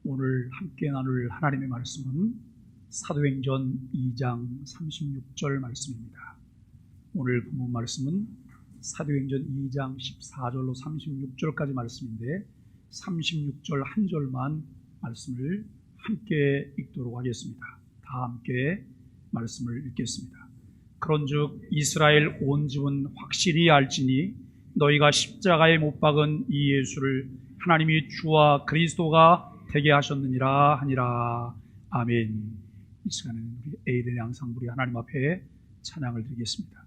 오늘 함께 나눌 하나님의 말씀은 사도행전 2장 36절 말씀입니다. 오늘 본문 말씀은 사도행전 2장 14절로 36절까지 말씀인데 36절 한 절만 말씀을 함께 읽도록 하겠습니다. 다 함께 말씀을 읽겠습니다. 그런즉 이스라엘 온 집은 확실히 알지니 너희가 십자가에 못 박은 이 예수를 하나님이 주와 그리스도가 되게 하셨느니라 하니라. 아멘. 이 시간에는 우리 에이든 양상부리 하나님 앞에 찬양을 드리겠습니다.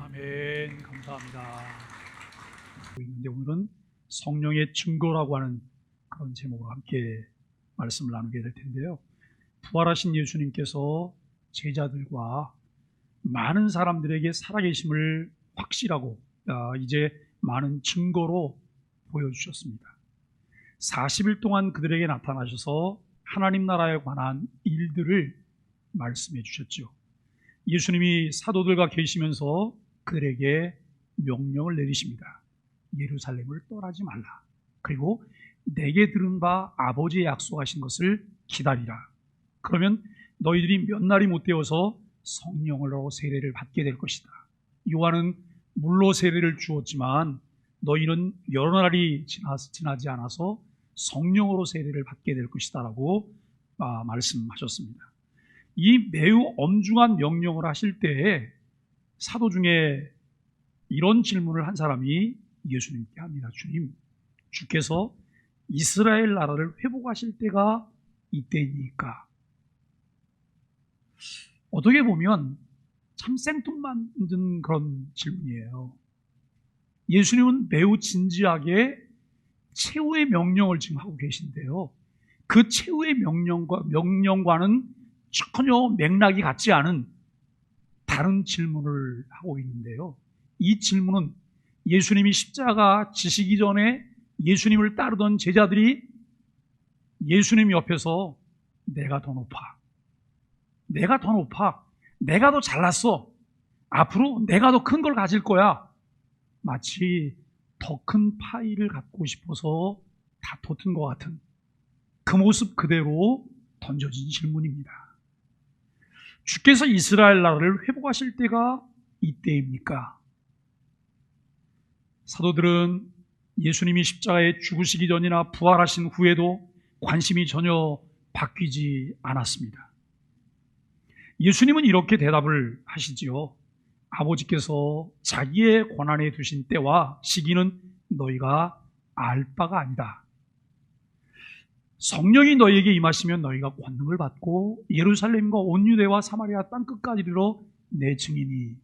아멘. 감사합니다. 오늘은 성령의 증거라고 하는 그런 제목으로 함께 말씀을 나누게 될 텐데요. 부활하신 예수님께서 제자들과 많은 사람들에게 살아계심을 확실하고 이제 많은 증거로 보여주셨습니다. 40일 동안 그들에게 나타나셔서 하나님 나라에 관한 일들을 말씀해 주셨죠. 예수님이 사도들과 계시면서 그들에게 명령을 내리십니다. 예루살렘을 떠나지 말라. 그리고 내게 들은 바 아버지의 약속하신 것을 기다리라. 그러면 너희들이 몇 날이 못 되어서 성령으로 세례를 받게 될 것이다. 요한은 물로 세례를 주었지만 너희는 여러 날이 지나지 않아서 성령으로 세례를 받게 될 것이다라고 말씀하셨습니다. 이 매우 엄중한 명령을 하실 때에 사도 중에 이런 질문을 한 사람이 예수님께 합니다. 주님, 주께서 이스라엘 나라를 회복하실 때가 이때입니까? 어떻게 보면 참 생뚱맞은 그런 질문이에요. 예수님은 매우 진지하게 최후의 명령을 지금 하고 계신데요. 그 최후의 명령과는 전혀 맥락이 같지 않은 다른 질문을 하고 있는데요. 이 질문은 예수님이 십자가 지시기 전에 예수님을 따르던 제자들이 예수님 옆에서 내가 더 높아, 내가 더 잘났어, 앞으로 내가 더 큰 걸 가질 거야, 마치 더 큰 파이를 갖고 싶어서 다퉜던 것 같은 그 모습 그대로 던져진 질문입니다. 주께서 이스라엘 나라를 회복하실 때가 이때입니까? 사도들은 예수님이 십자가에 죽으시기 전이나 부활하신 후에도 관심이 전혀 바뀌지 않았습니다. 예수님은 이렇게 대답을 하시지요. 아버지께서 자기의 권한에 두신 때와 시기는 너희가 알 바가 아니다. 성령이 너희에게 임하시면 너희가 권능을 받고 예루살렘과 온 유대와 사마리아 땅끝까지 이르러 내 증인이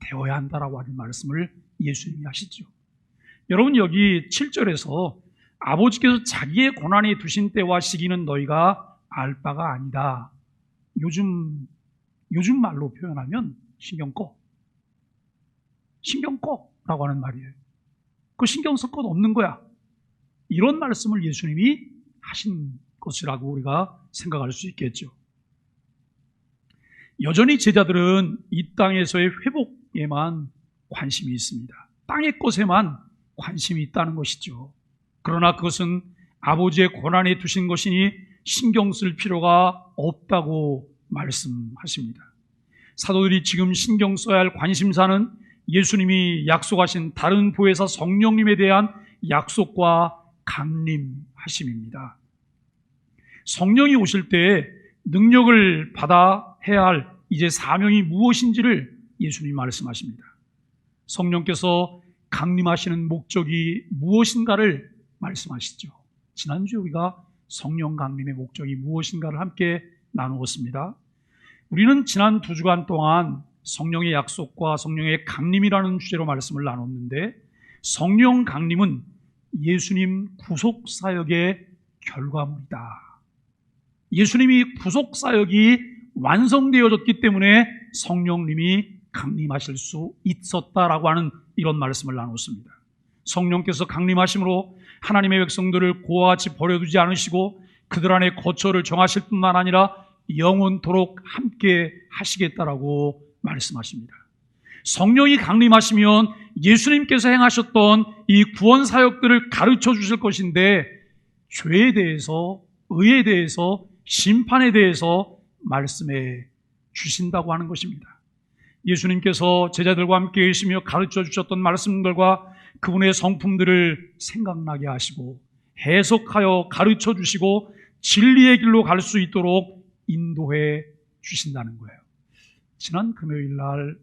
되어야 한다라고 하는 말씀을 예수님이 하시죠. 여러분, 여기 7절에서 아버지께서 자기의 권한에 두신 때와 시기는 너희가 알 바가 아니다. 요즘 말로 표현하면 신경 꺼라고 하는 말이에요. 그 신경 쓸 것 없는 거야. 이런 말씀을 예수님이 하신 것이라고 우리가 생각할 수 있겠죠. 여전히 제자들은 이 땅에서의 회복에만 관심이 있습니다. 땅의 것에만 관심이 있다는 것이죠. 그러나 그것은 아버지의 권한에 두신 것이니 신경 쓸 필요가 없다고 말씀하십니다. 사도들이 지금 신경 써야 할 관심사는 예수님이 약속하신 다른 보혜사 성령님에 대한 약속과 강림하심입니다. 성령이 오실 때 능력을 받아 해야 할 이제 사명이 무엇인지를 예수님이 말씀하십니다. 성령께서 강림하시는 목적이 무엇인가를 말씀하시죠. 지난주에 우리가 성령 강림의 목적이 무엇인가를 함께 나누었습니다. 우리는 지난 2주간 동안 성령의 약속과 성령의 강림이라는 주제로 말씀을 나눴는데, 성령 강림은 예수님 구속사역의 결과물이다. 예수님이 구속사역이 완성되어졌기 때문에 성령님이 강림하실 수 있었다라고 하는 이런 말씀을 나눴습니다. 성령께서 강림하심으로 하나님의 백성들을 고와 같이 버려두지 않으시고 그들 안에 거처를 정하실 뿐만 아니라 영원토록 함께 하시겠다라고 말씀하십니다. 성령이 강림하시면 예수님께서 행하셨던 이 구원 사역들을 가르쳐 주실 것인데, 죄에 대해서, 의에 대해서, 심판에 대해서 말씀해 주신다고 하는 것입니다. 예수님께서 제자들과 함께 계시며 가르쳐 주셨던 말씀들과 그분의 성품들을 생각나게 하시고 해석하여 가르쳐 주시고 진리의 길로 갈 수 있도록 인도해 주신다는 거예요. 지난 금요일 날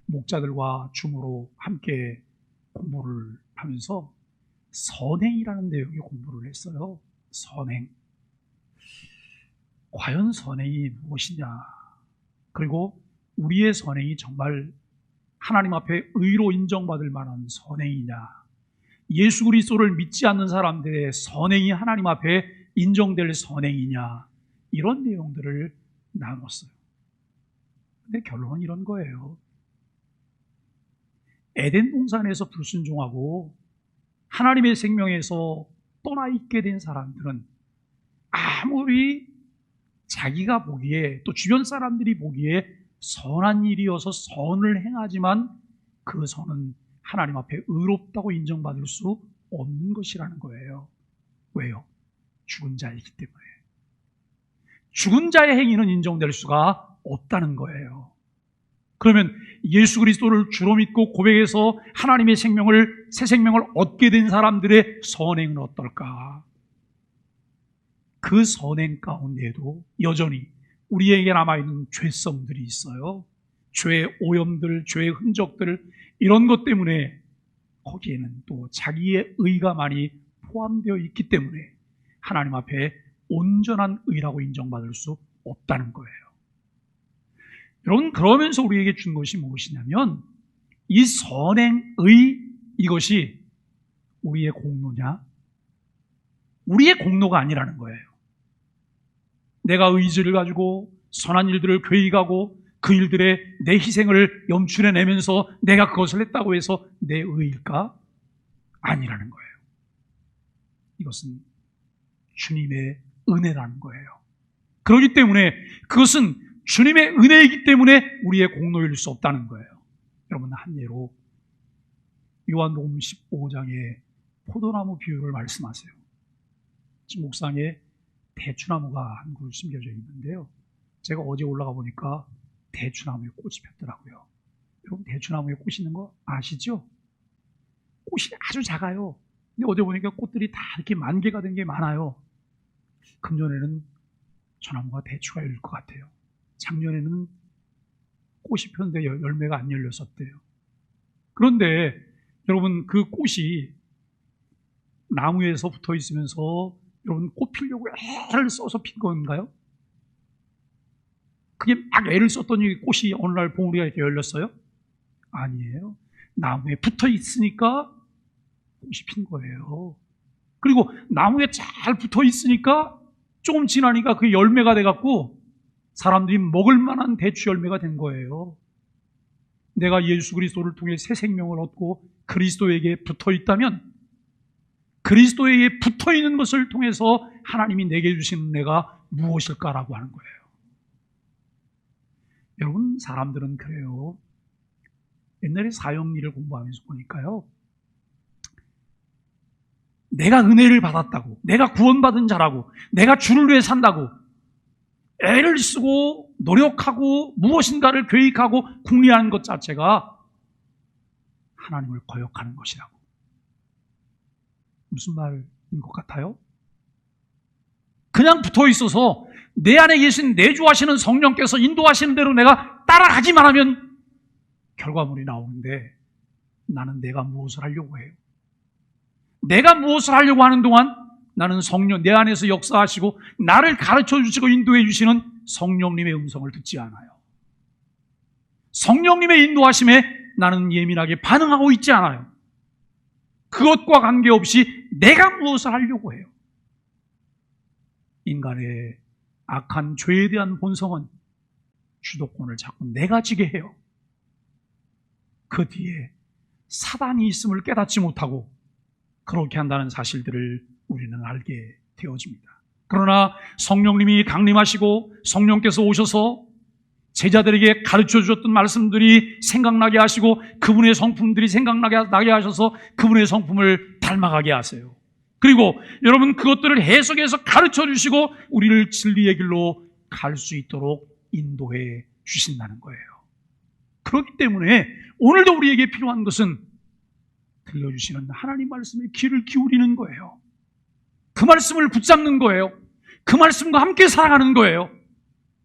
목자들과 줌으로 함께 공부를 하면서 선행이라는 내용의 공부를 했어요. 선행. 과연 선행이 무엇이냐? 그리고 우리의 선행이 정말 하나님 앞에 의로 인정받을 만한 선행이냐? 예수 그리스도를 믿지 않는 사람들의 선행이 하나님 앞에 인정될 선행이냐? 이런 내용들을 나눴어요. 근데 결론은 이런 거예요. 에덴 동산에서 불순종하고 하나님의 생명에서 떠나 있게 된 사람들은 아무리 자기가 보기에 또 주변 사람들이 보기에 선한 일이어서 선을 행하지만 그 선은 하나님 앞에 의롭다고 인정받을 수 없는 것이라는 거예요. 왜요? 죽은 자이기 때문에. 죽은 자의 행위는 인정될 수가 없다는 거예요. 그러면 예수 그리스도를 주로 믿고 고백해서 하나님의 새 생명을 얻게 된 사람들의 선행은 어떨까? 그 선행 가운데에도 여전히 우리에게 남아있는 죄성들이 있어요. 죄의 오염들, 죄의 흔적들, 이런 것 때문에 거기에는 또 자기의 의가 많이 포함되어 있기 때문에 하나님 앞에 온전한 의라고 인정받을 수 없다는 거예요. 여러분, 그러면서 우리에게 준 것이 무엇이냐면 이 선행의, 이것이 우리의 공로냐? 우리의 공로가 아니라는 거예요. 내가 의지를 가지고 선한 일들을 계획하고 그 일들에 내 희생을 염출해내면서 내가 그것을 했다고 해서 내 의일까? 아니라는 거예요. 이것은 주님의 은혜라는 거예요. 그렇기 때문에 그것은 주님의 은혜이기 때문에 우리의 공로일 수 없다는 거예요. 여러분, 한 예로 요한복음 15장에 포도나무 비유를 말씀하세요. 지금 옥상에 대추나무가 한 그루 심겨져 있는데요. 제가 어제 올라가 보니까 대추나무에 꽃이 폈더라고요. 여러분, 대추나무에 꽃이 있는 거 아시죠? 꽃이 아주 작아요. 근데 어제 보니까 꽃들이 다 이렇게 만개가 된 게 많아요. 금년에는 저 나무가 대추가 열릴 것 같아요. 작년에는 꽃이 폈는데 열매가 안 열렸었대요. 그런데 여러분, 그 꽃이 나무에서 붙어 있으면서 여러분, 꽃 피려고 애를 써서 핀 건가요? 그게 막 애를 썼더니 꽃이 어느 날 봉우리가 이렇게 열렸어요? 아니에요. 나무에 붙어 있으니까 꽃이 핀 거예요. 그리고 나무에 잘 붙어 있으니까 조금 지나니까 그게 열매가 돼갖고 사람들이 먹을 만한 대추 열매가 된 거예요. 내가 예수 그리스도를 통해 새 생명을 얻고 그리스도에게 붙어 있다면 그리스도에게 붙어 있는 것을 통해서 하나님이 내게 주신 은혜가 무엇일까라고 하는 거예요. 여러분, 사람들은 그래요. 옛날에 사형리를 공부하면서 보니까요, 내가 은혜를 받았다고, 내가 구원받은 자라고, 내가 주를 위해 산다고 애를 쓰고 노력하고 무엇인가를 계획하고 궁리하는 것 자체가 하나님을 거역하는 것이라고. 무슨 말인 것 같아요? 그냥 붙어 있어서 내 안에 계신 내주하시는 성령께서 인도하시는 대로 내가 따라가기만 하면 결과물이 나오는데 나는 내가 무엇을 하려고 해요? 내가 무엇을 하려고 하는 동안 나는 성령, 내 안에서 역사하시고 나를 가르쳐 주시고 인도해 주시는 성령님의 음성을 듣지 않아요. 성령님의 인도하심에 나는 예민하게 반응하고 있지 않아요. 그것과 관계없이 내가 무엇을 하려고 해요. 인간의 악한 죄에 대한 본성은 주도권을 자꾸 내가 지게 해요. 그 뒤에 사단이 있음을 깨닫지 못하고 그렇게 한다는 사실들을 우리는 알게 되어집니다. 그러나 성령님이 강림하시고 성령께서 오셔서 제자들에게 가르쳐 주셨던 말씀들이 생각나게 하시고 그분의 성품들이 생각나게 하셔서 그분의 성품을 닮아가게 하세요. 그리고 여러분, 그것들을 해석해서 가르쳐 주시고 우리를 진리의 길로 갈 수 있도록 인도해 주신다는 거예요. 그렇기 때문에 오늘도 우리에게 필요한 것은 들려주시는 하나님 말씀에 귀를 기울이는 거예요. 그 말씀을 붙잡는 거예요. 그 말씀과 함께 살아가는 거예요.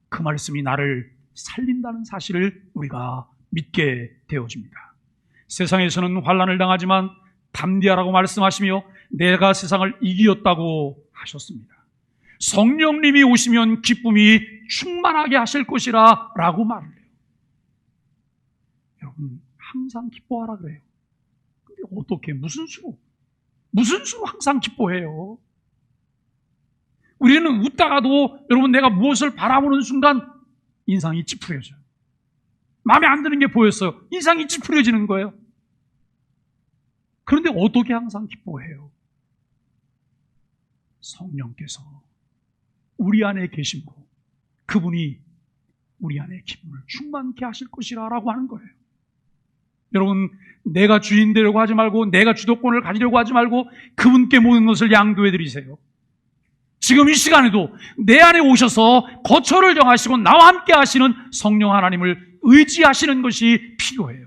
그 말씀이 나를 살린다는 사실을 우리가 믿게 되어집니다. 세상에서는 환난을 당하지만 담대하라고 말씀하시며 내가 세상을 이기었다고 하셨습니다. 성령님이 오시면 기쁨이 충만하게 하실 것이라 라고 말을 해요. 여러분, 항상 기뻐하라 그래요. 근데 어떻게, 무슨 수로 항상 기뻐해요? 우리는 웃다가도 여러분, 내가 무엇을 바라보는 순간 인상이 찌푸려져요. 마음에 안 드는 게 보였어요. 인상이 찌푸려지는 거예요. 그런데 어떻게 항상 기뻐해요? 성령께서 우리 안에 계시고 그분이 우리 안에 기쁨을 충만케 하실 것이라 라고 하는 거예요. 여러분, 내가 주인 되려고 하지 말고 내가 주도권을 가지려고 하지 말고 그분께 모든 것을 양도해 드리세요. 지금 이 시간에도 내 안에 오셔서 거처를 정하시고 나와 함께 하시는 성령 하나님을 의지하시는 것이 필요해요.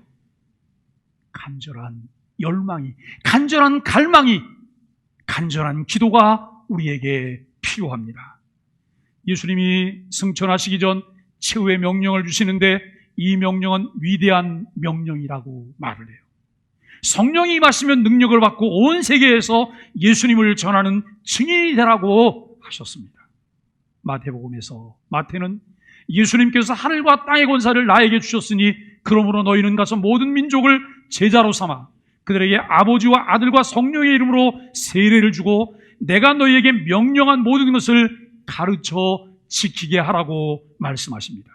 간절한 열망이, 간절한 갈망이, 간절한 기도가 우리에게 필요합니다. 필요합니다. 예수님이 승천하시기 전 최후의 명령을 주시는데 이 명령은 위대한 명령이라고 말을 해요. 성령이 임하시면 능력을 받고 온 세계에서 예수님을 전하는 증인이 되라고 하셨습니다. 마태복음에서 마태는 예수님께서 하늘과 땅의 권세를 나에게 주셨으니 그러므로 너희는 가서 모든 민족을 제자로 삼아 그들에게 아버지와 아들과 성령의 이름으로 세례를 주고 내가 너희에게 명령한 모든 것을 가르쳐 지키게 하라고 말씀하십니다.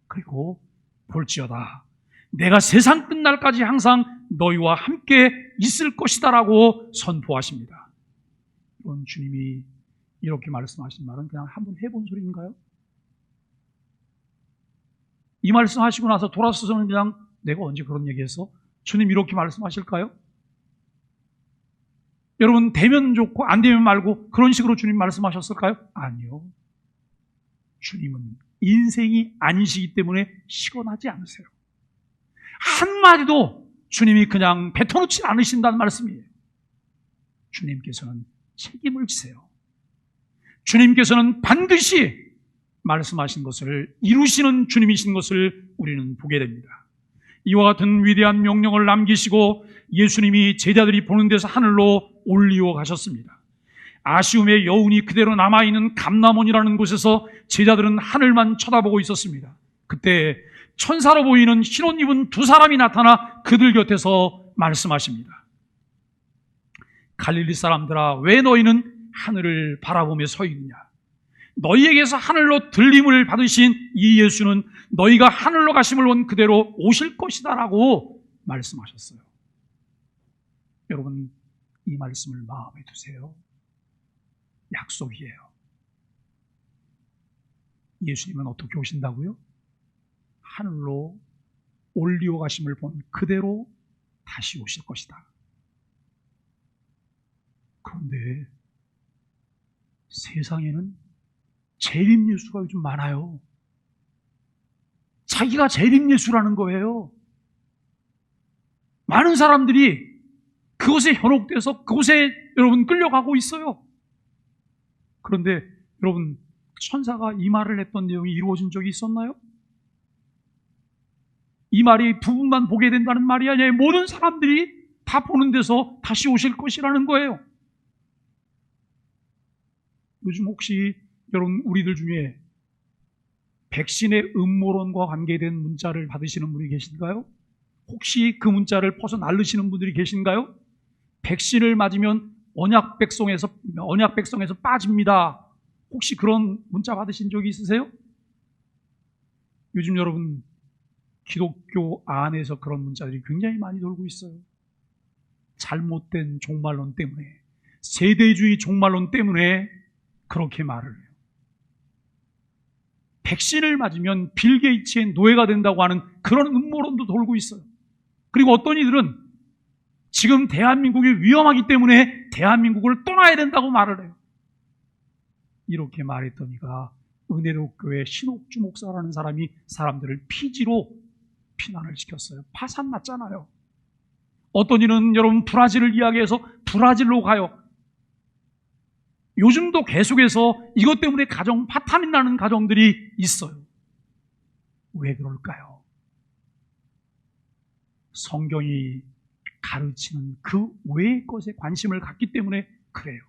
그리고 볼지어다 내가 세상 끝날까지 항상 너희와 함께 있을 것이다라고 선포하십니다. 이런 주님이 이렇게 말씀하신 말은 그냥 한번 해본 소리인가요? 이 말씀하시고 나서 돌아서서는 그냥 내가 언제 그런 얘기했어? 주님 이렇게 말씀하실까요? 여러분 되면 좋고 안 되면 말고 그런 식으로 주님 말씀하셨을까요? 아니요. 주님은 인생이 아니시기 때문에 시건하지 않으세요. 한마디도 주님이 그냥 뱉어놓지 않으신다는 말씀이에요. 주님께서는 책임을 지세요. 주님께서는 반드시 말씀하신 것을 이루시는 주님이신 것을 우리는 보게 됩니다. 이와 같은 위대한 명령을 남기시고 예수님이 제자들이 보는 데서 하늘로 올리워 가셨습니다. 아쉬움의 여운이 그대로 남아있는 감람원이라는 곳에서 제자들은 하늘만 쳐다보고 있었습니다. 그때 천사로 보이는 흰옷 입은 두 사람이 나타나 그들 곁에서 말씀하십니다. 갈릴리 사람들아 왜 너희는 하늘을 바라보며 서 있느냐? 너희에게서 하늘로 들림을 받으신 이 예수는 너희가 하늘로 가심을 원 그대로 오실 것이다 라고 말씀하셨어요. 여러분 이 말씀을 마음에 두세요. 약속이에요. 예수님은 어떻게 오신다고요? 하늘로 올리워 가심을 본 그대로 다시 오실 것이다. 그런데 세상에는 재림예수가 요즘 많아요. 자기가 재림예수라는 거예요. 많은 사람들이 그곳에 현혹돼서 그곳에 여러분 끌려가고 있어요. 그런데 여러분 천사가 이 말을 했던 내용이 이루어진 적이 있었나요? 이 말이 부분만 보게 된다는 말이 아니에요. 모든 사람들이 다 보는 데서 다시 오실 것이라는 거예요. 요즘 혹시 여러분 우리들 중에 백신의 음모론과 관계된 문자를 받으시는 분이 계신가요? 혹시 그 문자를 퍼서 날르시는 분들이 계신가요? 백신을 맞으면 언약 백성에서 빠집니다. 혹시 그런 문자 받으신 적이 있으세요? 요즘 여러분 기독교 안에서 그런 문자들이 굉장히 많이 돌고 있어요. 잘못된 종말론 때문에, 세대주의 종말론 때문에 그렇게 말을 해요. 백신을 맞으면 빌 게이츠의 노예가 된다고 하는 그런 음모론도 돌고 있어요. 그리고 어떤 이들은 지금 대한민국이 위험하기 때문에 대한민국을 떠나야 된다고 말을 해요. 이렇게 말했던 이가 은혜로교회 신옥주 목사라는 사람이 사람들을 피지로 피난을 시켰어요. 파산 났잖아요. 어떤 이는 여러분 브라질을 이야기해서 브라질로 가요. 요즘도 계속해서 이것 때문에 가정 파탄이 나는 가정들이 있어요. 왜 그럴까요? 성경이 가르치는 그 외의 것에 관심을 갖기 때문에 그래요.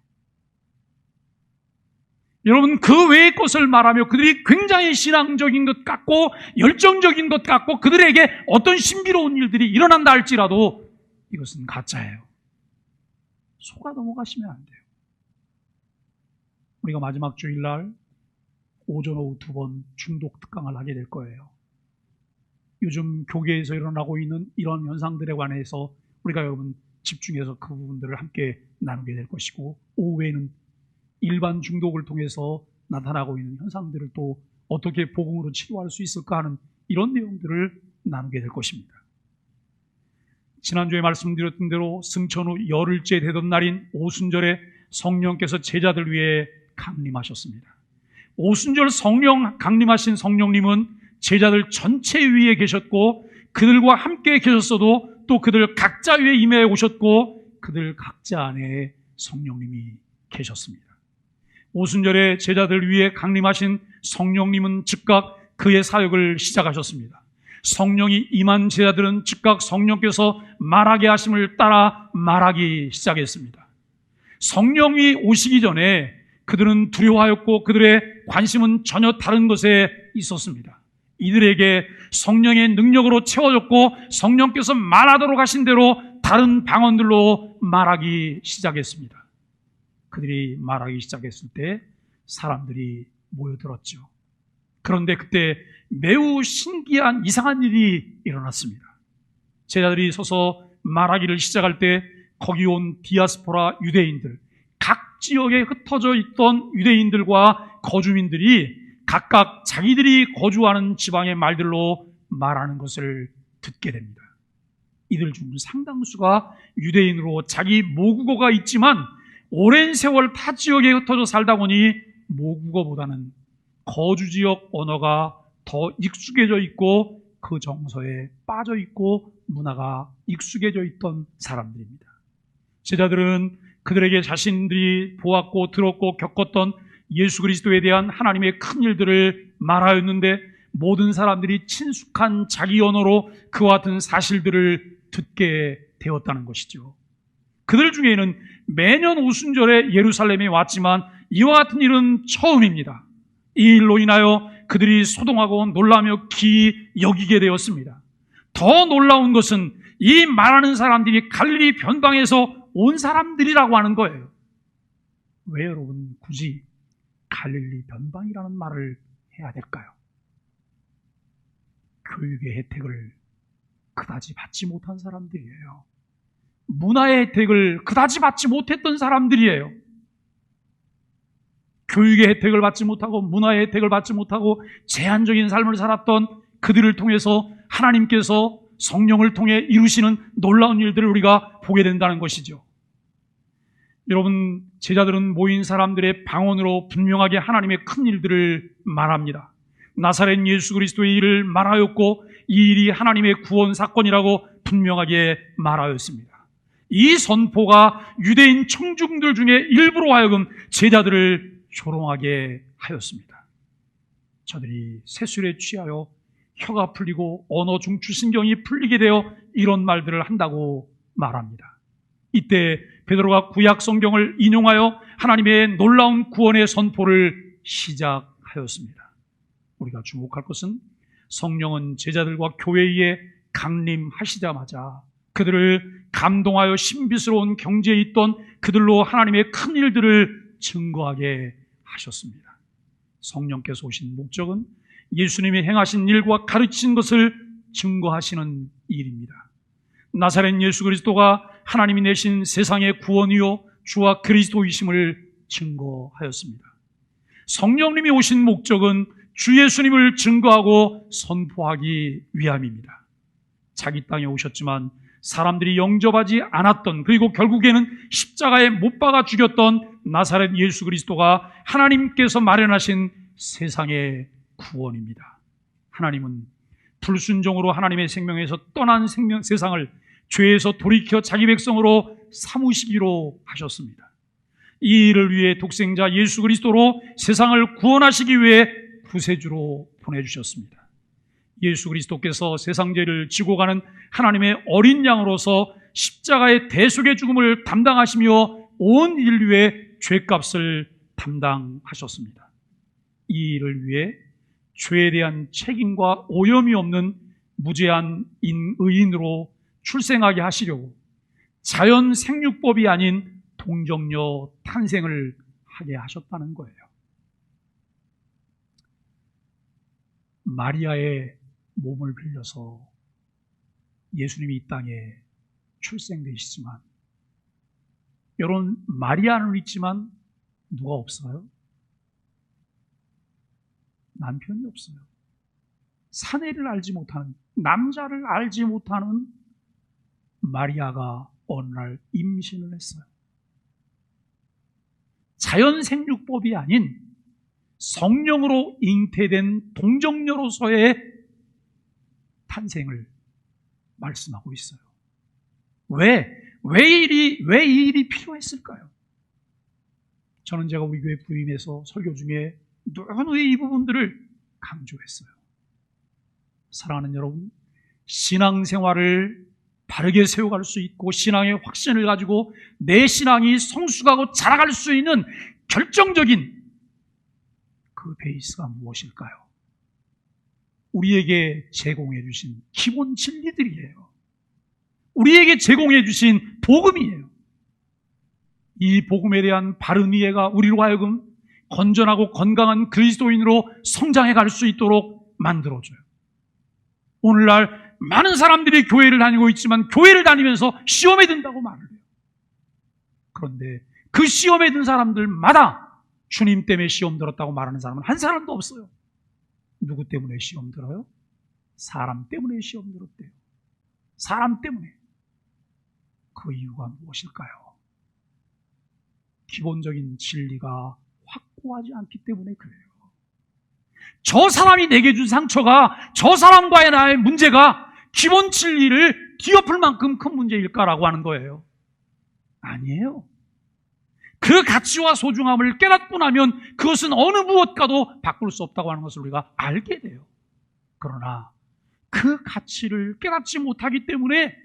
여러분 그 외의 것을 말하며 그들이 굉장히 신앙적인 것 같고 열정적인 것 같고 그들에게 어떤 신비로운 일들이 일어난다 할지라도 이것은 가짜예요. 속아 넘어가시면 안 돼요. 우리가 마지막 주일날 오전 오후 2번 중독 특강을 하게 될 거예요. 요즘 교계에서 일어나고 있는 이런 현상들에 관해서 우리가 여러분 집중해서 그 부분들을 함께 나누게 될 것이고, 오후에는 일반 중독을 통해서 나타나고 있는 현상들을 또 어떻게 복음으로 치료할 수 있을까 하는 이런 내용들을 나누게 될 것입니다. 지난주에 말씀드렸던 대로 승천 후 열흘째 되던 날인 오순절에 성령께서 제자들 위해 강림하셨습니다. 오순절 성령 강림하신 성령님은 제자들 전체 위에 계셨고 그들과 함께 계셨어도 또 그들 각자 위에 임해 오셨고 그들 각자 안에 성령님이 계셨습니다. 오순절에 제자들 위에 강림하신 성령님은 즉각 그의 사역을 시작하셨습니다. 성령이 임한 제자들은 즉각 성령께서 말하게 하심을 따라 말하기 시작했습니다. 성령이 오시기 전에 그들은 두려워하였고 그들의 관심은 전혀 다른 것에 있었습니다. 이들에게 성령의 능력으로 채워졌고 성령께서 말하도록 하신 대로 다른 방언들로 말하기 시작했습니다. 그들이 말하기 시작했을 때 사람들이 모여들었죠. 그런데 그때 매우 신기한 이상한 일이 일어났습니다. 제자들이 서서 말하기를 시작할 때 거기 온 디아스포라 유대인들, 각 지역에 흩어져 있던 유대인들과 거주민들이 각각 자기들이 거주하는 지방의 말들로 말하는 것을 듣게 됩니다. 이들 중 상당수가 유대인으로 자기 모국어가 있지만 오랜 세월 타 지역에 흩어져 살다 보니 모국어보다는 거주지역 언어가 더 익숙해져 있고 그 정서에 빠져 있고 문화가 익숙해져 있던 사람들입니다. 제자들은 그들에게 자신들이 보았고 들었고 겪었던 예수 그리스도에 대한 하나님의 큰 일들을 말하였는데 모든 사람들이 친숙한 자기 언어로 그와 같은 사실들을 듣게 되었다는 것이죠. 그들 중에는 매년 오순절에 예루살렘에 왔지만 이와 같은 일은 처음입니다. 이 일로 인하여 그들이 소동하고 놀라며 기이 여기게 되었습니다. 더 놀라운 것은 이 말하는 사람들이 갈릴리 변방에서 온 사람들이라고 하는 거예요. 왜 여러분 굳이 갈릴리 변방이라는 말을 해야 될까요? 교육의 혜택을 그다지 받지 못한 사람들이에요. 문화의 혜택을 그다지 받지 못했던 사람들이에요. 교육의 혜택을 받지 못하고 문화의 혜택을 받지 못하고 제한적인 삶을 살았던 그들을 통해서 하나님께서 성령을 통해 이루시는 놀라운 일들을 우리가 보게 된다는 것이죠. 여러분, 제자들은 모인 사람들의 방언으로 분명하게 하나님의 큰 일들을 말합니다. 나사렛 예수 그리스도의 일을 말하였고 이 일이 하나님의 구원 사건이라고 분명하게 말하였습니다. 이 선포가 유대인 청중들 중에 일부로 하여금 제자들을 조롱하게 하였습니다. 저들이 세술에 취하여 혀가 풀리고 언어 중추신경이 풀리게 되어 이런 말들을 한다고 말합니다. 이때 베드로가 구약 성경을 인용하여 하나님의 놀라운 구원의 선포를 시작하였습니다. 우리가 주목할 것은 성령은 제자들과 교회에 강림하시자마자 그들을 감동하여 신비스러운 경지에 있던 그들로 하나님의 큰 일들을 증거하게 하셨습니다. 성령께서 오신 목적은 예수님이 행하신 일과 가르친 것을 증거하시는 일입니다. 나사렛 예수 그리스도가 하나님이 내신 세상의 구원이요 주와 그리스도이심을 증거하였습니다. 성령님이 오신 목적은 주 예수님을 증거하고 선포하기 위함입니다. 자기 땅에 오셨지만 사람들이 영접하지 않았던, 그리고 결국에는 십자가에 못 박아 죽였던 나사렛 예수 그리스도가 하나님께서 마련하신 세상의 구원입니다. 하나님은 불순종으로 하나님의 생명에서 떠난 세상을 죄에서 돌이켜 자기 백성으로 삼으시기로 하셨습니다. 이 일을 위해 독생자 예수 그리스도로 세상을 구원하시기 위해 구세주로 보내주셨습니다. 예수 그리스도께서 세상 죄를 지고 가는 하나님의 어린 양으로서 십자가의 대속의 죽음을 담당하시며 온 인류의 죄값을 담당하셨습니다. 이 일을 위해 죄에 대한 책임과 오염이 없는 무죄한 의인으로 출생하게 하시려고 자연 생육법이 아닌 동정녀 탄생을 하게 하셨다는 거예요. 마리아의 몸을 빌려서 예수님이 이 땅에 출생되시지만, 여러분, 마리아는 있지만 누가 없어요? 남편이 없어요. 사내를 알지 못하는, 남자를 알지 못하는 마리아가 어느 날 임신을 했어요. 자연 생육법이 아닌 성령으로 잉태된 동정녀로서의 탄생을 말씀하고 있어요. 왜 이 일이 필요했을까요? 저는 제가 우리 교회 부임해서 설교 중에 누누이 이 부분들을 강조했어요. 사랑하는 여러분, 신앙생활을 바르게 세워갈 수 있고 신앙의 확신을 가지고 내 신앙이 성숙하고 자라갈 수 있는 결정적인 그 베이스가 무엇일까요? 우리에게 제공해 주신 기본 진리들이에요. 우리에게 제공해 주신 복음이에요. 이 복음에 대한 바른 이해가 우리로 하여금 건전하고 건강한 그리스도인으로 성장해 갈 수 있도록 만들어줘요. 오늘날 많은 사람들이 교회를 다니고 있지만 교회를 다니면서 시험에 든다고 말을 해요. 그런데 그 시험에 든 사람들마다 주님 때문에 시험 들었다고 말하는 사람은 한 사람도 없어요. 누구 때문에 시험 들어요? 사람 때문에 시험 들었대요. 사람 때문에. 그 이유가 무엇일까요? 기본적인 진리가 확고하지 않기 때문에 그래요. 저 사람이 내게 준 상처가, 저 사람과의 나의 문제가 기본 진리를 뒤엎을 만큼 큰 문제일까라고 하는 거예요. 아니에요. 그 가치와 소중함을 깨닫고 나면 그것은 어느 무엇과도 바꿀 수 없다고 하는 것을 우리가 알게 돼요. 그러나 그 가치를 깨닫지 못하기 때문에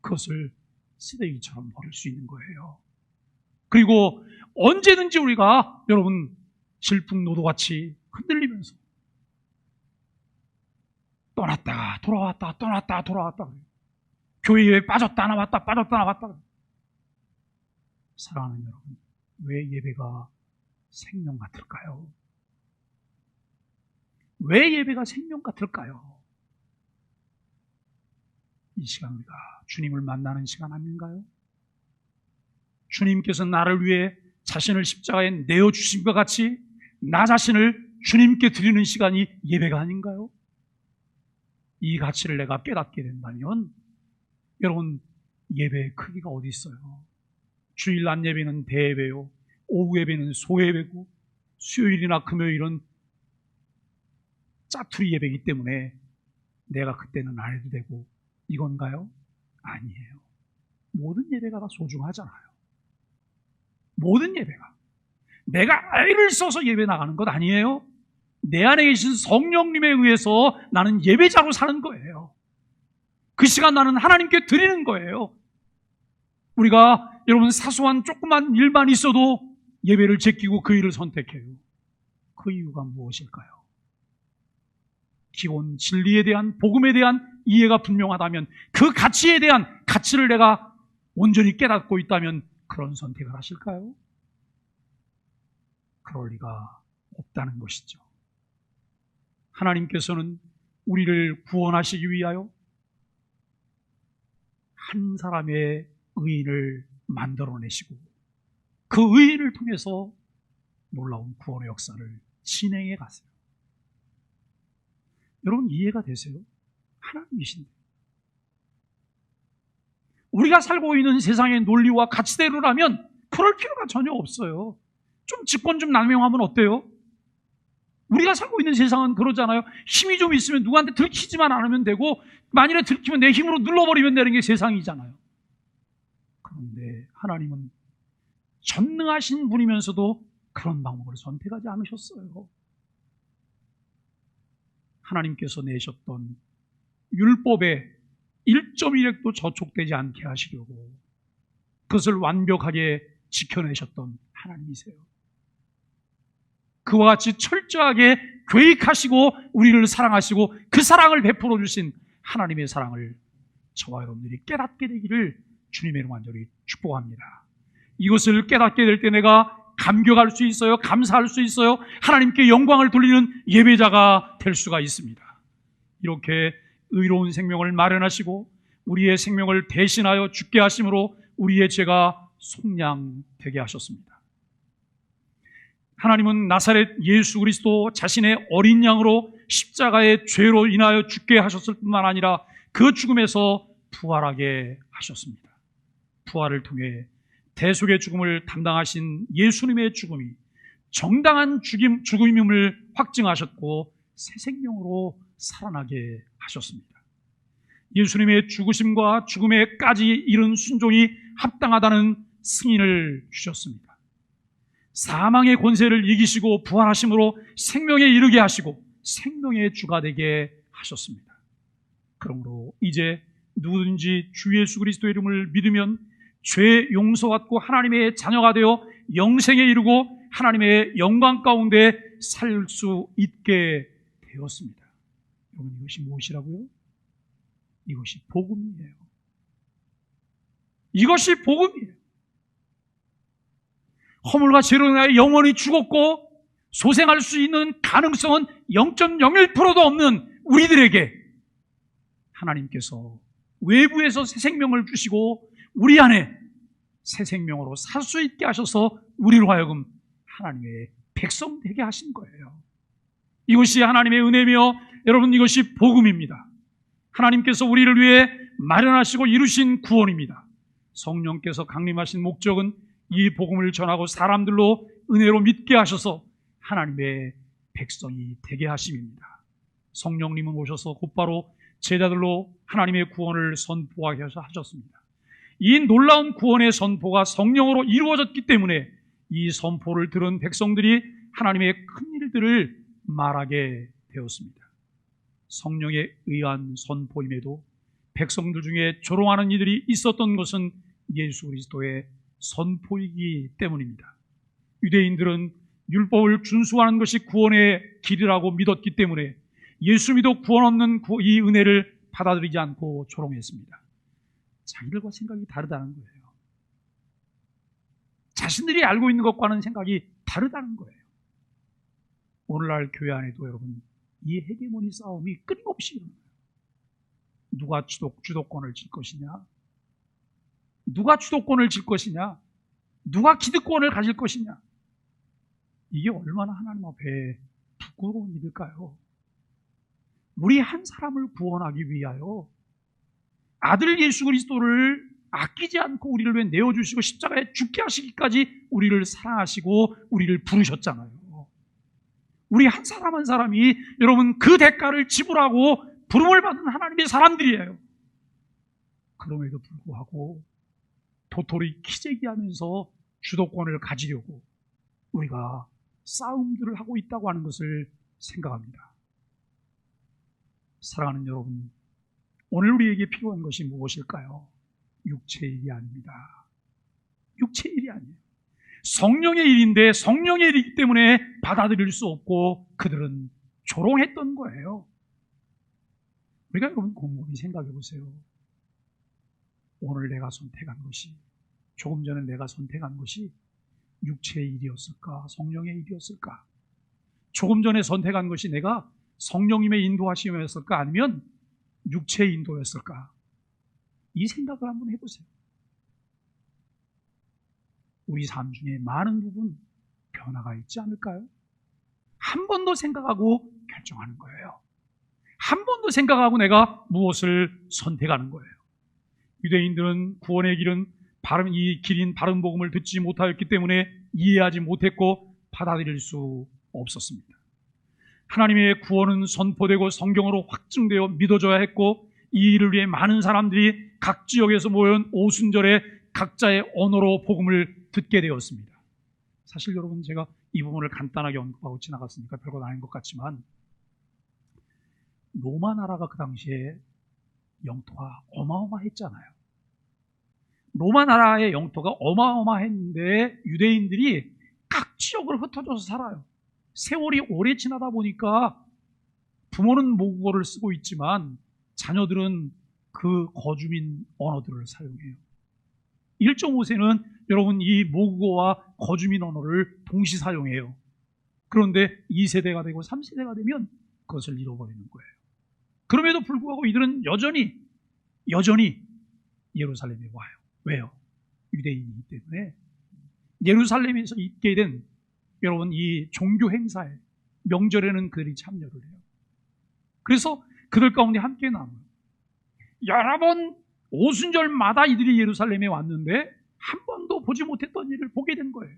그것을 쓰레기처럼 버릴 수 있는 거예요. 그리고 언제든지 우리가 여러분 질풍노도같이 흔들리면서 떠났다가 돌아왔다, 떠났다가 돌아왔다. 교회에 빠졌다 나왔다, 빠졌다 나왔다. 사랑하는 여러분, 왜 예배가 생명 같을까요? 왜 예배가 생명 같을까요? 이 시간 우리가 주님을 만나는 시간 아닌가요? 주님께서 나를 위해 자신을 십자가에 내어주신 것 같이 나 자신을 주님께 드리는 시간이 예배가 아닌가요? 이 가치를 내가 깨닫게 된다면 여러분, 예배의 크기가 어디 있어요? 주일 낮 예배는 대예배요, 오후 예배는 소예배고 수요일이나 금요일은 짜투리 예배이기 때문에 내가 그때는 안 해도 되고 이건가요? 아니에요. 모든 예배가 다 소중하잖아요. 모든 예배가. 내가 애를 써서 예배 나가는 것 아니에요. 내 안에 계신 성령님에 의해서 나는 예배자로 사는 거예요. 그 시간 나는 하나님께 드리는 거예요. 우리가 여러분 사소한 조그만 일만 있어도 예배를 제끼고 그 일을 선택해요. 그 이유가 무엇일까요? 기본 진리에 대한, 복음에 대한 이해가 분명하다면, 그 가치에 대한 가치를 내가 온전히 깨닫고 있다면 그런 선택을 하실까요? 그럴 리가 없다는 것이죠. 하나님께서는 우리를 구원하시기 위하여 한 사람의 의인을 만들어내시고 그 의인을 통해서 놀라운 구원의 역사를 진행해 가세요. 여러분 이해가 되세요? 하나님이신데 우리가 살고 있는 세상의 논리와 가치대로라면 그럴 필요가 전혀 없어요. 좀 직권 좀 남용하면 어때요? 우리가 살고 있는 세상은 그러잖아요. 힘이 좀 있으면 누구한테 들키지만 않으면 되고, 만일에 들키면 내 힘으로 눌러버리면 되는 게 세상이잖아요. 그런데 하나님은 전능하신 분이면서도 그런 방법을 선택하지 않으셨어요. 하나님께서 내셨던 율법에 1.1획도 저촉되지 않게 하시려고 그것을 완벽하게 지켜내셨던 하나님이세요. 그와 같이 철저하게 계획하시고 우리를 사랑하시고 그 사랑을 베풀어 주신 하나님의 사랑을 저와 여러분들이 깨닫게 되기를 주님의 이름으로 간절히 축복합니다. 이것을 깨닫게 될 때 내가 감격할 수 있어요. 감사할 수 있어요. 하나님께 영광을 돌리는 예배자가 될 수가 있습니다. 이렇게 의로운 생명을 마련하시고 우리의 생명을 대신하여 죽게 하심으로 우리의 죄가 속량되게 하셨습니다. 하나님은 나사렛 예수 그리스도 자신의 어린 양으로 십자가의 죄로 인하여 죽게 하셨을 뿐만 아니라 그 죽음에서 부활하게 하셨습니다. 부활을 통해 대속의 죽음을 담당하신 예수님의 죽음이 정당한 죽음임을 확증하셨고 새 생명으로 살아나게 하셨습니다. 예수님의 죽으심과 죽음에까지 이른 순종이 합당하다는 승인을 주셨습니다. 사망의 권세를 이기시고 부활하심으로 생명에 이르게 하시고 생명의 주가 되게 하셨습니다. 그러므로 이제 누구든지 주 예수 그리스도의 이름을 믿으면 죄 용서받고 하나님의 자녀가 되어 영생에 이르고 하나님의 영광 가운데 살 수 있게 되었습니다. 여러분, 이것이 무엇이라고요? 이것이 복음이에요. 이것이 복음이에요. 허물과 죄로 인하여 영원히 죽었고 소생할 수 있는 가능성은 0.01%도 없는 우리들에게 하나님께서 외부에서 새 생명을 주시고 우리 안에 새 생명으로 살 수 있게 하셔서 우리로 하여금 하나님의 백성 되게 하신 거예요. 이것이 하나님의 은혜며 여러분, 이것이 복음입니다. 하나님께서 우리를 위해 마련하시고 이루신 구원입니다. 성령께서 강림하신 목적은 이 복음을 전하고 사람들로 은혜로 믿게 하셔서 하나님의 백성이 되게 하심입니다. 성령님은 오셔서 곧바로 제자들로 하나님의 구원을 선포하게 하셨습니다. 이 놀라운 구원의 선포가 성령으로 이루어졌기 때문에 이 선포를 들은 백성들이 하나님의 큰 일들을 말하게 되었습니다. 성령에 의한 선포임에도 백성들 중에 조롱하는 이들이 있었던 것은 예수 그리스도의 선포이기 때문입니다. 유대인들은 율법을 준수하는 것이 구원의 길이라고 믿었기 때문에 예수 믿어 구원 없는 이 은혜를 받아들이지 않고 조롱했습니다. 자기들과 생각이 다르다는 거예요. 자신들이 알고 있는 것과는 생각이 다르다는 거예요. 오늘날 교회 안에도 여러분, 이 헤게모니 싸움이 끊임없이 일어나요. 누가 주도권을 질 것이냐? 누가 주도권을 질 것이냐? 누가 기득권을 가질 것이냐? 이게 얼마나 하나님 앞에 부끄러운 일일까요? 우리 한 사람을 구원하기 위하여 아들 예수 그리스도를 아끼지 않고 우리를 위해 내어주시고 십자가에 죽게 하시기까지 우리를 사랑하시고 우리를 부르셨잖아요. 우리 한 사람 한 사람이 여러분 그 대가를 지불하고 부름을 받은 하나님의 사람들이에요. 그럼에도 불구하고 도토리 키재기하면서 주도권을 가지려고 우리가 싸움들을 하고 있다고 하는 것을 생각합니다. 사랑하는 여러분, 오늘 우리에게 필요한 것이 무엇일까요? 육체의 일이 아닙니다. 육체의 일이 아니에요. 성령의 일인데 성령의 일이기 때문에 받아들일 수 없고 그들은 조롱했던 거예요. 우리가 여러분 곰곰이 생각해 보세요. 오늘 내가 선택한 것이, 조금 전에 내가 선택한 것이 육체의 일이었을까? 성령의 일이었을까? 조금 전에 선택한 것이 내가 성령님의 인도하심이었을까? 아니면 육체의 인도였을까? 이 생각을 한번 해보세요. 우리 삶 중에 많은 부분 변화가 있지 않을까요? 한 번 더 생각하고 결정하는 거예요. 한 번 더 생각하고 내가 무엇을 선택하는 거예요. 유대인들은 구원의 길은 이 길인 바른 복음을 듣지 못하였기 때문에 이해하지 못했고 받아들일 수 없었습니다. 하나님의 구원은 선포되고 성경으로 확증되어 믿어져야 했고 이 일을 위해 많은 사람들이 각 지역에서 모여온 오순절에 각자의 언어로 복음을 듣게 되었습니다. 사실 여러분, 제가 이 부분을 간단하게 언급하고 지나갔으니까 별것 아닌 것 같지만 로마 나라가 그 당시에 영토가 어마어마했잖아요. 로마 나라의 영토가 어마어마했는데 유대인들이 각 지역을 흩어져서 살아요. 세월이 오래 지나다 보니까 부모는 모국어를 쓰고 있지만 자녀들은 그 거주민 언어들을 사용해요. 1.5세는 여러분 이 모국어와 거주민 언어를 동시 사용해요. 그런데 2세대가 되고 3세대가 되면 그것을 잃어버리는 거예요. 그럼에도 불구하고 이들은 여전히 예루살렘에 와요. 왜요? 유대인이기 때문에. 예루살렘에서 있게 된 여러분 이 종교 행사에, 명절에는 그들이 참여를 해요. 그래서 그들 가운데 함께 남아요. 여러 번 오순절마다 이들이 예루살렘에 왔는데 한 번도 보지 못했던 일을 보게 된 거예요.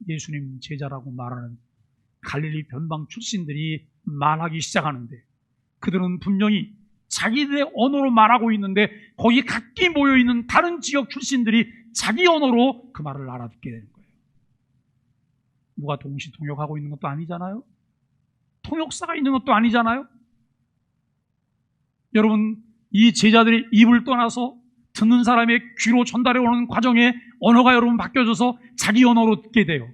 예수님 제자라고 말하는 갈릴리 변방 출신들이 말하기 시작하는데 그들은 분명히 자기들의 언어로 말하고 있는데 거기 각기 모여있는 다른 지역 출신들이 자기 언어로 그 말을 알아듣게 되는 거예요. 누가 동시 통역하고 있는 것도 아니잖아요. 통역사가 있는 것도 아니잖아요. 여러분, 이 제자들이 입을 떠나서 듣는 사람의 귀로 전달해 오는 과정에 언어가 여러분 바뀌어져서 자기 언어로 듣게 돼요.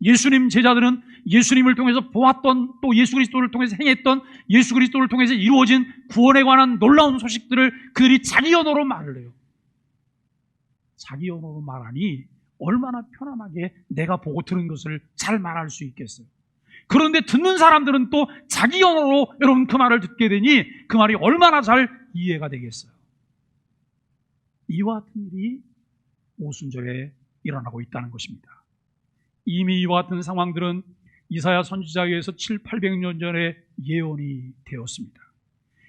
예수님 제자들은 예수님을 통해서 보았던, 또 예수 그리스도를 통해서 행했던, 예수 그리스도를 통해서 이루어진 구원에 관한 놀라운 소식들을 그들이 자기 언어로 말을 해요. 자기 언어로 말하니 얼마나 편안하게 내가 보고 들은 것을 잘 말할 수 있겠어요. 그런데 듣는 사람들은 또 자기 언어로 여러분 그 말을 듣게 되니 그 말이 얼마나 잘 이해가 되겠어요. 이와 같은 일이 오순절에 일어나고 있다는 것입니다. 이미 이와 같은 상황들은 이사야 선지자에 의해서 700~800년 전에 예언이 되었습니다.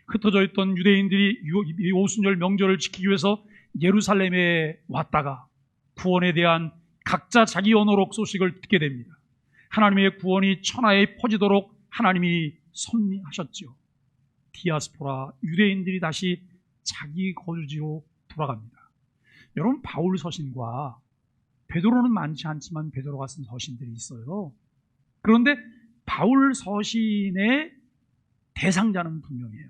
흩어져 있던 유대인들이 이 오순절 명절을 지키기 위해서 예루살렘에 왔다가 구원에 대한 각자 자기 언어로 소식을 듣게 됩니다. 하나님의 구원이 천하에 퍼지도록 하나님이 섭리하셨지요. 디아스포라 유대인들이 다시 자기 거주지로 돌아갑니다. 여러분, 바울 서신과 베드로는 많지 않지만 베드로가 쓴 서신들이 있어요. 그런데 바울 서신의 대상자는 분명해요.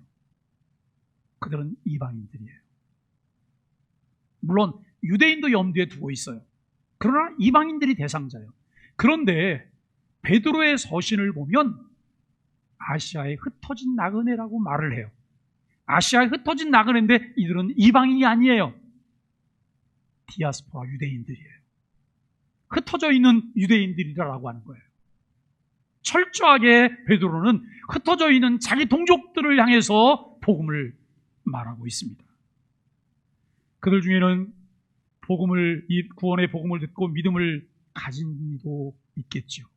그들은 이방인들이에요. 물론 유대인도 염두에 두고 있어요. 그러나 이방인들이 대상자예요. 그런데 베드로의 서신을 보면 아시아에 흩어진 나그네라고 말을 해요. 아시아에 흩어진 나그네인데 이들은 이방인이 아니에요. 디아스포라 유대인들이에요. 흩어져 있는 유대인들이라고 하는 거예요. 철저하게 베드로는 흩어져 있는 자기 동족들을 향해서 복음을 말하고 있습니다. 그들 중에는 이 구원의 복음을 듣고 믿음을 가진 이도 있겠지요.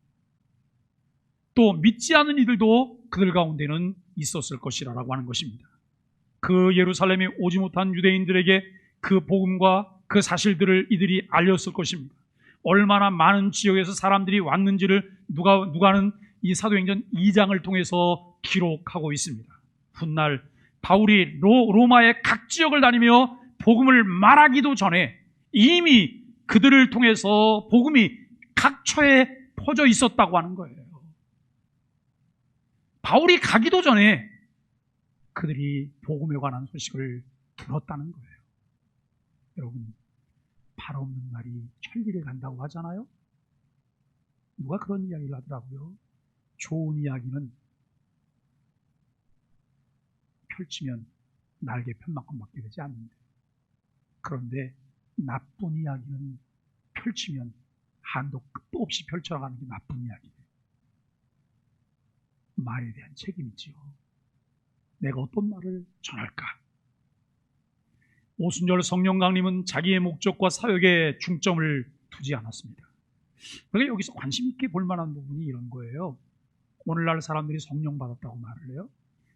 또 믿지 않은 이들도 그들 가운데는 있었을 것이라고 하는 것입니다. 그 예루살렘에 오지 못한 유대인들에게 그 복음과 그 사실들을 이들이 알렸을 것입니다. 얼마나 많은 지역에서 사람들이 왔는지를 누가는 이 사도행전 2장을 통해서 기록하고 있습니다. 훗날 바울이 로마의 각 지역을 다니며 복음을 말하기도 전에 이미 그들을 통해서 복음이 각처에 퍼져 있었다고 하는 거예요. 바울이 가기도 전에 그들이 복음에 관한 소식을 들었다는 거예요. 여러분, 발 없는 말이 천리를 간다고 하잖아요. 누가 그런 이야기를 하더라고요. 좋은 이야기는 펼치면 날개 편만큼밖에 되지 않는데, 그런데 나쁜 이야기는 펼치면 한도 끝도 없이 펼쳐나가는 게 나쁜 이야기예요. 말에 대한 책임이지요. 내가 어떤 말을 전할까? 오순절 성령 강림은 자기의 목적과 사역에 중점을 두지 않았습니다. 그러니까 여기서 관심 있게 볼 만한 부분이 이런 거예요. 오늘날 사람들이 성령 받았다고 말을 해요.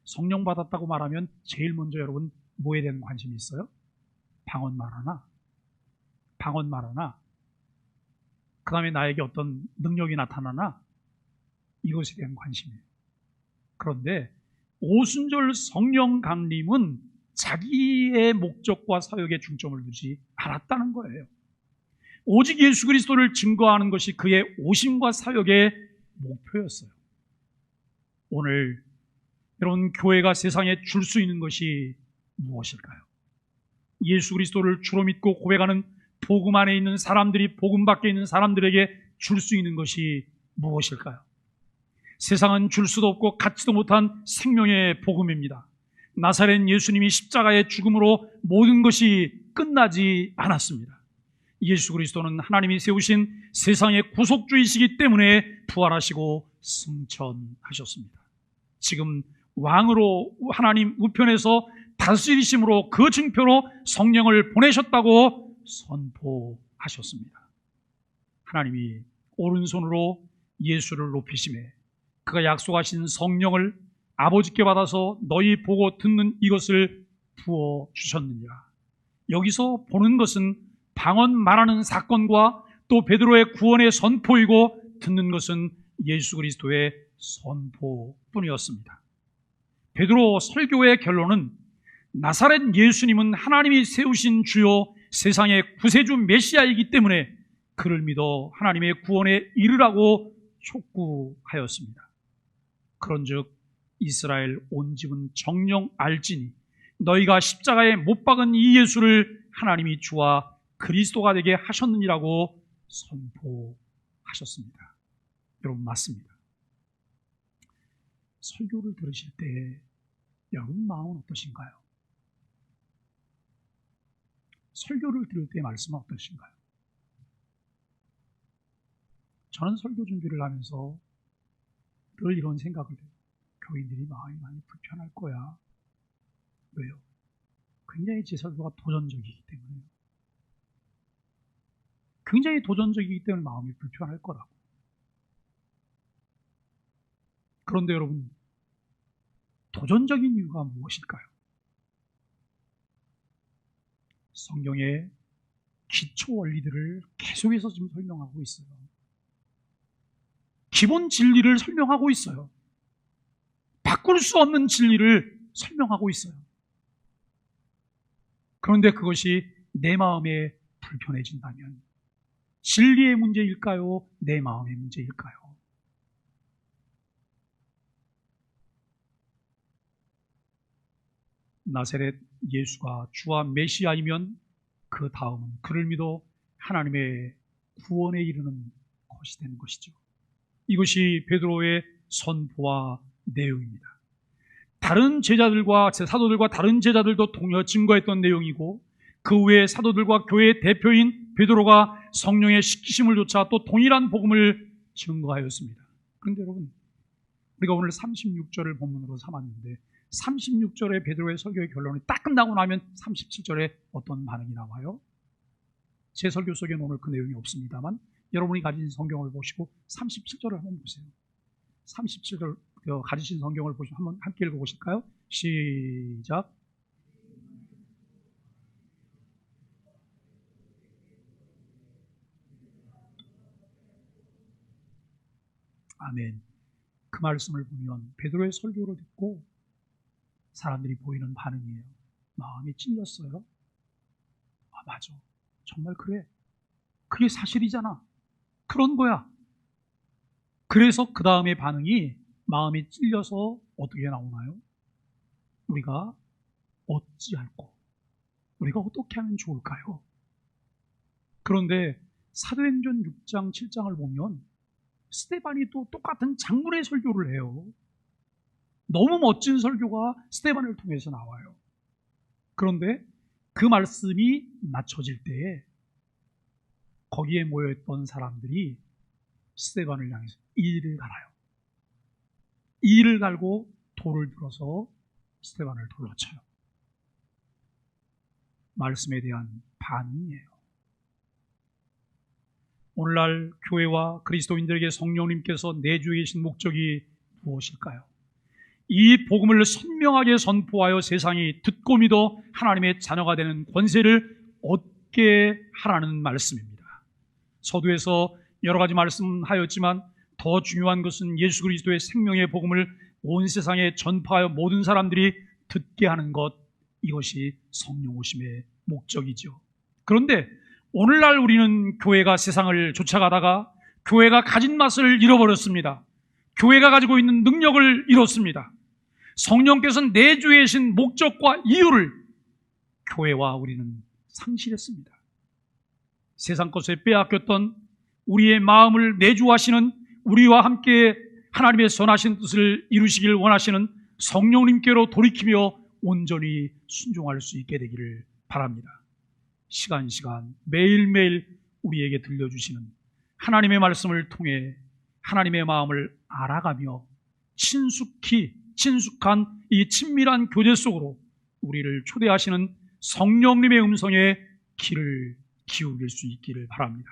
성령 받았다고 말하면 제일 먼저 여러분 뭐에 대한 관심이 있어요? 방언 말하나? 그 다음에 나에게 어떤 능력이 나타나나? 이것에 대한 관심이에요. 그런데 오순절 성령 강림은 자기의 목적과 사역에 중점을 두지 않았다는 거예요. 오직 예수 그리스도를 증거하는 것이 그의 오심과 사역의 목표였어요. 오늘 여러분, 교회가 세상에 줄 수 있는 것이 무엇일까요? 예수 그리스도를 주로 믿고 고백하는 복음 안에 있는 사람들이, 복음 밖에 있는 사람들에게 줄 수 있는 것이 무엇일까요? 세상은 줄 수도 없고 갖지도 못한 생명의 복음입니다. 나사렛 예수님이 십자가의 죽음으로 모든 것이 끝나지 않았습니다. 예수 그리스도는 하나님이 세우신 세상의 구속주이시기 때문에 부활하시고 승천하셨습니다. 지금 왕으로 하나님 우편에서 다스리심으로 그 증표로 성령을 보내셨다고 선포하셨습니다. 하나님이 오른손으로 예수를 높이심에 그가 약속하신 성령을 아버지께 받아서 너희 보고 듣는 이것을 부어주셨느니라. 여기서 보는 것은 방언 말하는 사건과 또 베드로의 구원의 선포이고 듣는 것은 예수 그리스도의 선포뿐이었습니다. 베드로 설교의 결론은 나사렛 예수님은 하나님이 세우신 주요 세상의 구세주 메시아이기 때문에 그를 믿어 하나님의 구원에 이르라고 촉구하였습니다. 그런즉 이스라엘 온 집은 정녕 알지니 너희가 십자가에 못 박은 이 예수를 하나님이 주와 그리스도가 되게 하셨느니라고 선포하셨습니다. 여러분, 맞습니다. 설교를 들으실 때 여러분 마음은 어떠신가요? 설교를 들을 때의 말씀은 어떠신가요? 저는 설교 준비를 하면서 늘 이런 생각을 해요. 교인들이 마음이 많이 불편할 거야. 왜요? 굉장히 제 설교가 도전적이기 때문에요. 굉장히 도전적이기 때문에 마음이 불편할 거라고. 그런데 여러분, 도전적인 이유가 무엇일까요? 성경의 기초 원리들을 계속해서 지금 설명하고 있어요. 기본 진리를 설명하고 있어요. 바꿀 수 없는 진리를 설명하고 있어요. 그런데 그것이 내 마음에 불편해진다면 진리의 문제일까요? 내 마음의 문제일까요? 나사렛 예수가 주와 메시아이면 그 다음은 그를 믿어 하나님의 구원에 이르는 것이 되는 것이죠. 이것이 베드로의 선포와 내용입니다. 다른 제자들과 사도들과 다른 제자들도 동여 증거했던 내용이고, 그 외에 사도들과 교회의 대표인 베드로가 성령의 식히심을 조차 또 동일한 복음을 증거하였습니다. 그런데 여러분, 우리가 오늘 36절을 본문으로 삼았는데 36절의 베드로의 설교의 결론이 딱 끝나고 나면 37절에 어떤 반응이 나와요? 제 설교 속에는 오늘 그 내용이 없습니다만 여러분이 가진 성경을 보시고 37절을 한번 보세요. 37절 가지신 성경을 보시면 한번 함께 읽어보실까요? 시작. 아멘. 그 말씀을 보면 베드로의 설교를 듣고 사람들이 보이는 반응이에요. 마음이 찔렸어요. 아, 맞아. 정말 그래. 그게 사실이잖아. 그런 거야. 그래서 그 다음에 반응이 마음이 찔려서 어떻게 나오나요? 우리가 어찌할꼬? 우리가 어떻게 하면 좋을까요? 그런데 사도행전 6장, 7장을 보면 스데반이 또 똑같은 장문의 설교를 해요. 너무 멋진 설교가 스데반을 통해서 나와요. 그런데 그 말씀이 맞춰질 때에 거기에 모여있던 사람들이 스데반을 향해서 이를 갈아요. 이를 갈고 돌을 들어서 스데반을 돌로 쳐요. 말씀에 대한 반응이에요. 오늘날 교회와 그리스도인들에게 성령님께서 내주에 계신 목적이 무엇일까요? 이 복음을 선명하게 선포하여 세상이 듣고 믿어 하나님의 자녀가 되는 권세를 얻게 하라는 말씀입니다. 서두에서 여러 가지 말씀하였지만 더 중요한 것은 예수 그리스도의 생명의 복음을 온 세상에 전파하여 모든 사람들이 듣게 하는 것, 이것이 성령 오심의 목적이죠. 그런데 오늘날 우리는 교회가 세상을 쫓아가다가 교회가 가진 맛을 잃어버렸습니다. 교회가 가지고 있는 능력을 잃었습니다. 성령께서 내주에 계신 목적과 이유를 교회와 우리는 상실했습니다. 세상 것에 빼앗겼던 우리의 마음을 내주하시는, 우리와 함께 하나님의 선하신 뜻을 이루시길 원하시는 성령님께로 돌이키며 온전히 순종할 수 있게 되기를 바랍니다. 시간 매일매일 우리에게 들려주시는 하나님의 말씀을 통해 하나님의 마음을 알아가며 친숙한 이 친밀한 교제 속으로 우리를 초대하시는 성령님의 음성에 귀를 기울일 수 있기를 바랍니다.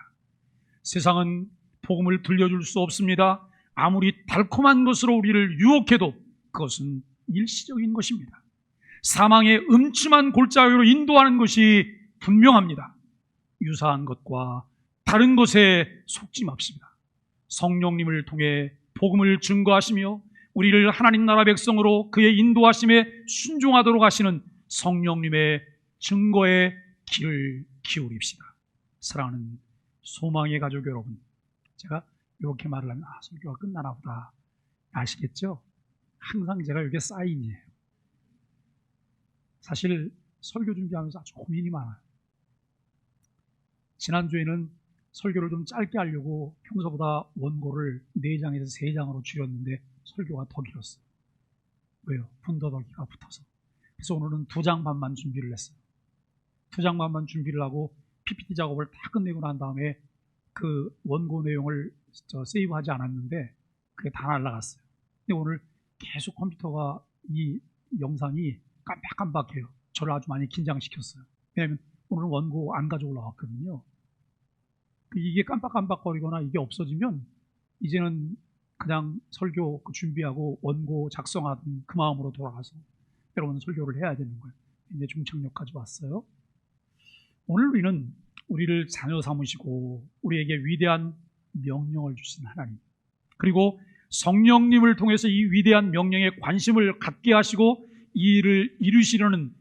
세상은 복음을 들려줄 수 없습니다. 아무리 달콤한 것으로 우리를 유혹해도 그것은 일시적인 것입니다. 사망의 음침한 골짜기로 인도하는 것이 분명합니다. 유사한 것과 다른 것에 속지 맙시다. 성령님을 통해 복음을 증거하시며 우리를 하나님 나라 백성으로 그의 인도하심에 순종하도록 하시는 성령님의 증거에 귀를 기울입시다. 사랑하는 소망의 가족 여러분, 제가 이렇게 말을 하면 설교가 끝나나 보다 아시겠죠? 항상 제가 이게 사인이에요. 사실 설교 준비하면서 아주 고민이 많아요. 지난주에는 설교를 좀 짧게 하려고 평소보다 원고를 4장에서 3장으로 줄였는데 설교가 더 길었어요. 왜요? 분더더기가 붙어서. 그래서 오늘은 2장 반만 준비를 했어요. 2장 반만 준비를 하고 PPT 작업을 다 끝내고 난 다음에 그 원고 내용을 세이브하지 않았는데 그게 다 날아갔어요. 근데 오늘 계속 컴퓨터가 이 영상이 깜빡깜빡해요. 저를 아주 많이 긴장시켰어요. 왜냐하면 오늘 원고 안 가지고 올라왔거든요. 이게 깜빡깜빡거리거나 이게 없어지면 이제는 그냥 설교 준비하고 원고 작성하던 그 마음으로 돌아가서 여러분 설교를 해야 되는 거예요. 이제 중창역까지 왔어요. 오늘 우리는 우리를 자녀 삼으시고 우리에게 위대한 명령을 주신 하나님, 그리고 성령님을 통해서 이 위대한 명령에 관심을 갖게 하시고 이 일을 이루시려는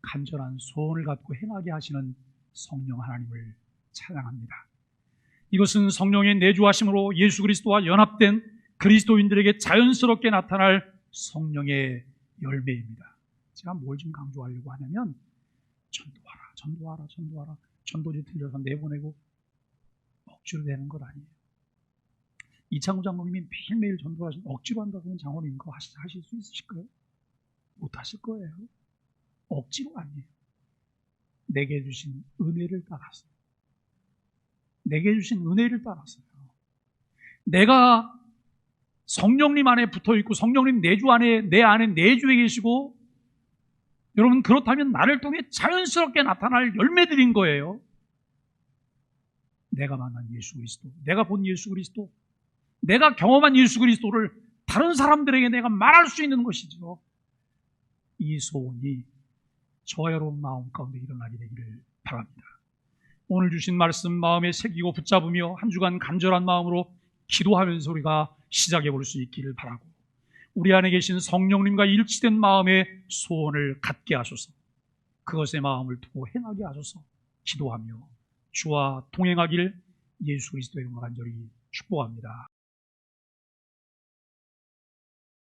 간절한 소원을 갖고 행하게 하시는 성령 하나님을 찬양합니다. 이것은 성령의 내주하심으로 예수 그리스도와 연합된 그리스도인들에게 자연스럽게 나타날 성령의 열매입니다. 제가 뭘 좀 강조하려고 하냐면 전도하라. 전도지 틀려서 내보내고 억지로 되는 것 아니에요. 이창우 장로님이 매일매일 전도를 하시면 억지로 한다고 하면 장로님 그거 하실 수 있으실까요? 못 하실 거예요. 억지로 아니에요. 내게 주신 은혜를 따라서. 내가 성령님 안에 붙어있고 성령님 내주 안에 내 안에 내주에 계시고 여러분 그렇다면 나를 통해 자연스럽게 나타날 열매들인 거예요. 내가 만난 예수 그리스도, 내가 본 예수 그리스도, 내가 경험한 예수 그리스도를 다른 사람들에게 내가 말할 수 있는 것이죠. 이 소원이 저와 여러분 마음 가운데 일어나게 되기를 바랍니다. 오늘 주신 말씀 마음에 새기고 붙잡으며 한 주간 간절한 마음으로 기도하면서 우리가 시작해 볼 수 있기를 바라고 우리 안에 계신 성령님과 일치된 마음의 소원을 갖게 하소서. 그것의 마음을 두고 행하게 하소서. 기도하며 주와 동행하길 예수 그리스도의 이름으로 간절히 축복합니다.